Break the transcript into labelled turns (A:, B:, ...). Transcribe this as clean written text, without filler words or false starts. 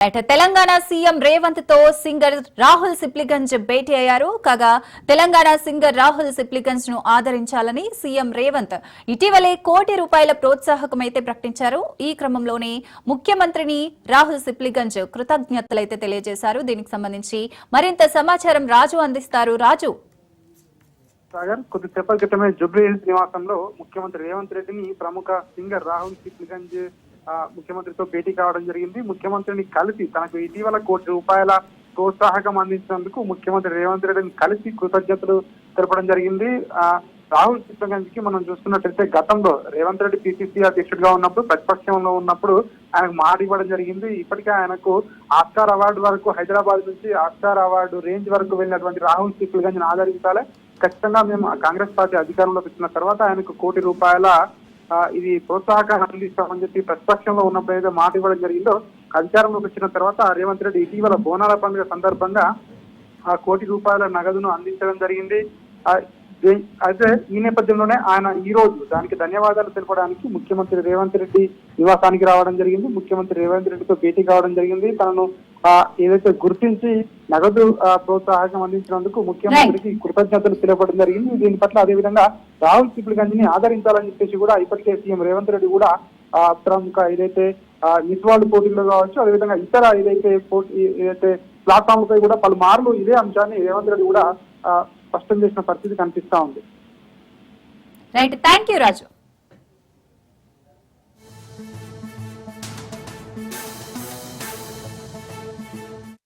A: Telangana CM Revanth తో singer Rahul Sipligunj భేటీ అయ్యారు. కాగా తెలంగాణ సింగర్ రాహుల్ సిప్లిగంజ్ ను ఆదరించాలని సీఎం రేవంత్ ఇటీవలే ₹1 కోటి ప్రోత్సాహకమైతే ప్రకటించారు. ఈ క్రమంలోనే ముఖ్యమంత్రిని రాహుల్ సిప్లిగంజ్ కృతజ్ఞతలైతే తెలియజేశారు. దీనికి సంబంధించి మరింత సమాచారం రాజు అందిస్తారు. రాజు,
B: సాగర్, కొద్దిసేపటి క్రితమే జుబ్లీ హిల్స్ నివాసంలో ముఖ్యమంత్రి రేవంత్ రెడ్డిని ప్రముఖ సింగర్ రాహుల్ సిప్లిగంజ్ ముఖ్యమంత్రితో భేటీ కావడం జరిగింది. ముఖ్యమంత్రిని కలిసి తనకు ఇటీవల ₹1 కోటి ప్రోత్సాహకం అందించినందుకు ముఖ్యమంత్రి రేవంత్ రెడ్డిని కలిసి కృతజ్ఞతలు తెలపడం జరిగింది. రాహుల్ సిప్లిగంజ్ కి మనం చూస్తున్నట్లయితే గతంలో రేవంత్ రెడ్డి పిసిసి అధ్యక్షుడిగా ఉన్నప్పుడు, ప్రతిపక్షంలో ఉన్నప్పుడు ఆయనకు మాట ఇవ్వడం జరిగింది. ఇప్పటికే ఆయనకు ఆస్కార్ అవార్డు వరకు, హైదరాబాద్ నుంచి ఆస్కార్ అవార్డు రేంజ్ వరకు వెళ్ళినటువంటి రాహుల్ సిప్లిగంజ్ ఆదరించాలి, ఖచ్చితంగా మేము కాంగ్రెస్ పార్టీ అధికారంలోకి వచ్చిన తర్వాత ఆయనకు ₹1 కోటి ఇది ప్రోత్సాహకాన్ని అందిస్తామని చెప్పి ప్రతిపక్షంలో ఉన్నప్పుడు ఏదో మాట ఇవ్వడం జరిగిందో, అధికారంలోకి వచ్చిన తర్వాత రేవంత్ రెడ్డి ఇటీవల బోనాల పండుగ సందర్భంగా ₹1 కోటి నగదును అందించడం జరిగింది. అయితే ఈ నేపథ్యంలోనే ఆయన ఈ రోజు దానికి ధన్యవాదాలు తెలపడానికి ముఖ్యమంత్రి రేవంత్ రెడ్డి నివాసానికి రావడం జరిగింది. ముఖ్యమంత్రి రేవంత్ రెడ్డితో భేటీ కావడం జరిగింది. తనను ఏదైతే గుర్తించి నగదు ప్రోత్సాహకం అందించినందుకు ముఖ్యమంత్రికి కృతజ్ఞతలు తెలపడం జరిగింది. దీని పట్ల అదేవిధంగా రాహుల్ సిప్లిగంజ్ ని ఆదరించాలని చెప్పేసి కూడా ఇప్పటికే సీఎం రేవంత్ రెడ్డి కూడా ప్రముఖ ఏదైతే మిస్ వరల్డ్ పోటీల్లో కావచ్చు, అదేవిధంగా ఇతర ఏదైతే ప్లాట్ఫామ్లపై కూడా పలుమార్లు ఇదే అంశాన్ని రేవంత్ రెడ్డి కూడా స్పష్టం చేసిన పరిస్థితి కనిపిస్తా ఉంది.
A: Right, thank you Raju.